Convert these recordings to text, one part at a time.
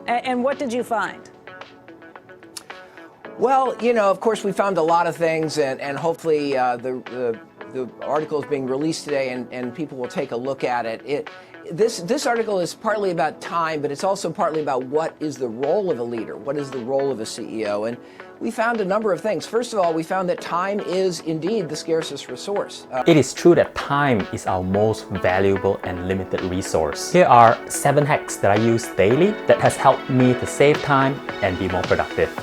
And what did you find? Well, of course, we found a lot of things, and hopefully the article is being released today, and people will take a look at it. This article is partly about time, but it's also partly about what is the role of a leader, what is the role of a CEO, and we found a number of things. First of all, we found that time is indeed the scarcest resource. It is true that time is our most valuable and limited resource. Here are 7 hacks that I use daily that has helped me to save time and be more productive.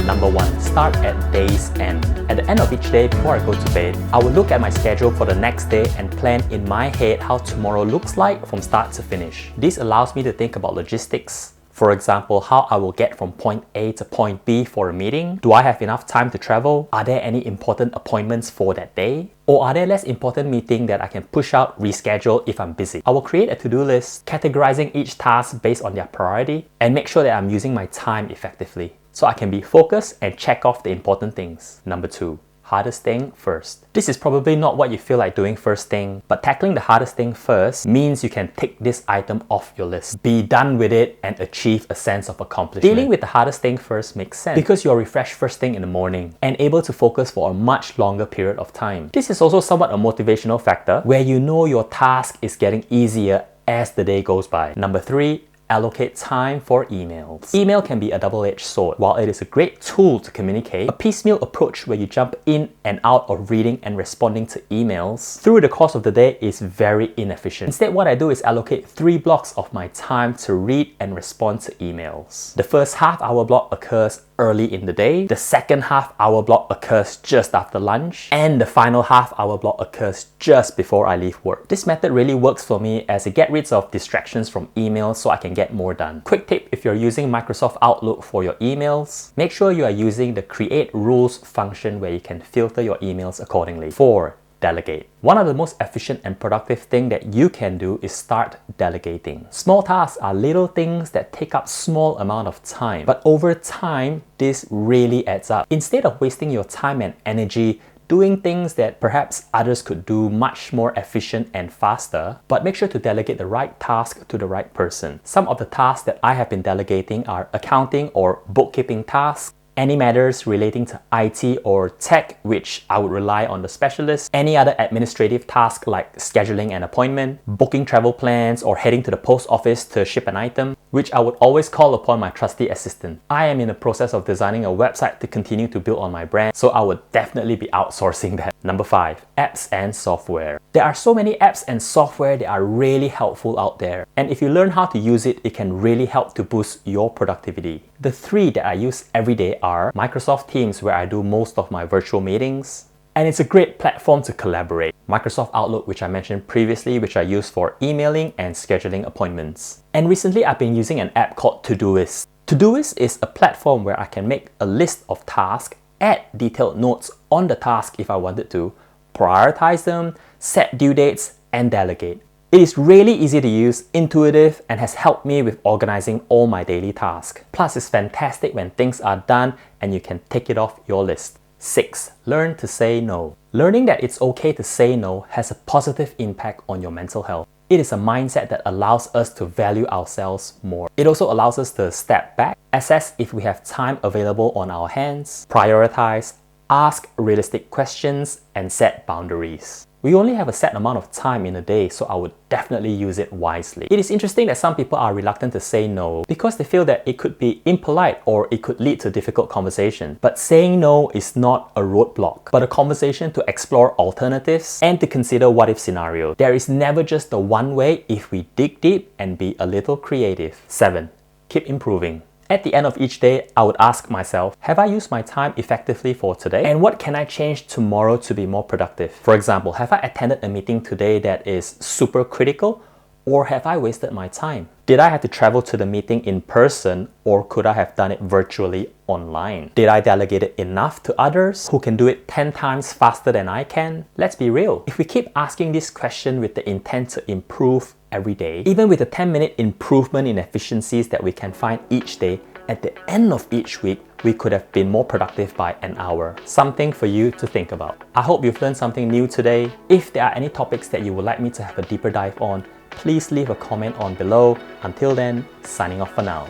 Number 1, start at day's end. At the end of each day, before I go to bed, I will look at my schedule for the next day and plan in my head how tomorrow looks like from start to finish. This allows me to think about logistics. For example, how I will get from point A to point B for a meeting. Do I have enough time to travel? Are there any important appointments for that day? Or are there less important meetings that I can push out, reschedule if I'm busy? I will create a to-do list, categorizing each task based on their priority, and make sure that I'm using my time effectively, so I can be focused and check off the important things. Number 2, hardest thing first. This is probably not what you feel like doing first thing, but tackling the hardest thing first means you can tick this item off your list, be done with it, and achieve a sense of accomplishment. Dealing with the hardest thing first makes sense because you're refreshed first thing in the morning and able to focus for a much longer period of time. This is also somewhat a motivational factor where you know your task is getting easier as the day goes by. Number 3, allocate time for emails. Email can be a double-edged sword. While it is a great tool to communicate, a piecemeal approach where you jump in and out of reading and responding to emails through the course of the day is very inefficient. Instead, what I do is allocate 3 blocks of my time to read and respond to emails. The first half-hour block occurs early in the day, the second half-hour block occurs just after lunch, and the final half-hour block occurs just before I leave work. This method really works for me as it gets rid of distractions from emails so I can get more done. Quick tip, if you're using Microsoft Outlook for your emails, make sure you are using the create rules function where you can filter your emails accordingly. 4, delegate. One of the most efficient and productive things that you can do is start delegating. Small tasks are little things that take up small amount of time, but over time, this really adds up. Instead of wasting your time and energy doing things that perhaps others could do much more efficient and faster, but make sure to delegate the right task to the right person. Some of the tasks that I have been delegating are accounting or bookkeeping tasks, any matters relating to IT or tech, which I would rely on the specialist, any other administrative tasks like scheduling an appointment, booking travel plans, or heading to the post office to ship an item, which I would always call upon my trusty assistant. I am in the process of designing a website to continue to build on my brand, so I would definitely be outsourcing that. Number 5, apps and software. There are so many apps and software that are really helpful out there, and if you learn how to use it, it can really help to boost your productivity. The 3 that I use every day are Microsoft Teams, where I do most of my virtual meetings, and it's a great platform to collaborate. Microsoft Outlook, which I mentioned previously, which I use for emailing and scheduling appointments. And recently I've been using an app called Todoist. Todoist is a platform where I can make a list of tasks, add detailed notes on the task if I wanted to, prioritize them, set due dates, and delegate. It is really easy to use, intuitive, and has helped me with organizing all my daily tasks. Plus, it's fantastic when things are done and you can tick it off your list. 6, learn to say no. Learning that it's okay to say no has a positive impact on your mental health. It is a mindset that allows us to value ourselves more. It also allows us to step back, assess if we have time available on our hands, prioritize, ask realistic questions, and set boundaries. We only have a set amount of time in a day, so I would definitely use it wisely. It is interesting that some people are reluctant to say no because they feel that it could be impolite or it could lead to difficult conversation. But saying no is not a roadblock, but a conversation to explore alternatives and to consider what-if scenarios. There is never just the one way if we dig deep and be a little creative. 7, keep improving. At the end of each day, I would ask myself, have I used my time effectively for today? And what can I change tomorrow to be more productive? For example, have I attended a meeting today that is super critical, or have I wasted my time? Did I have to travel to the meeting in person, or could I have done it virtually online? Did I delegate it enough to others who can do it 10 times faster than I can? Let's be real. If we keep asking this question with the intent to improve every day, even with a 10-minute improvement in efficiencies that we can find each day, at the end of each week, we could have been more productive by an hour. Something for you to think about. I hope you've learned something new today. If there are any topics that you would like me to have a deeper dive on, please leave a comment on below. Until then, signing off for now.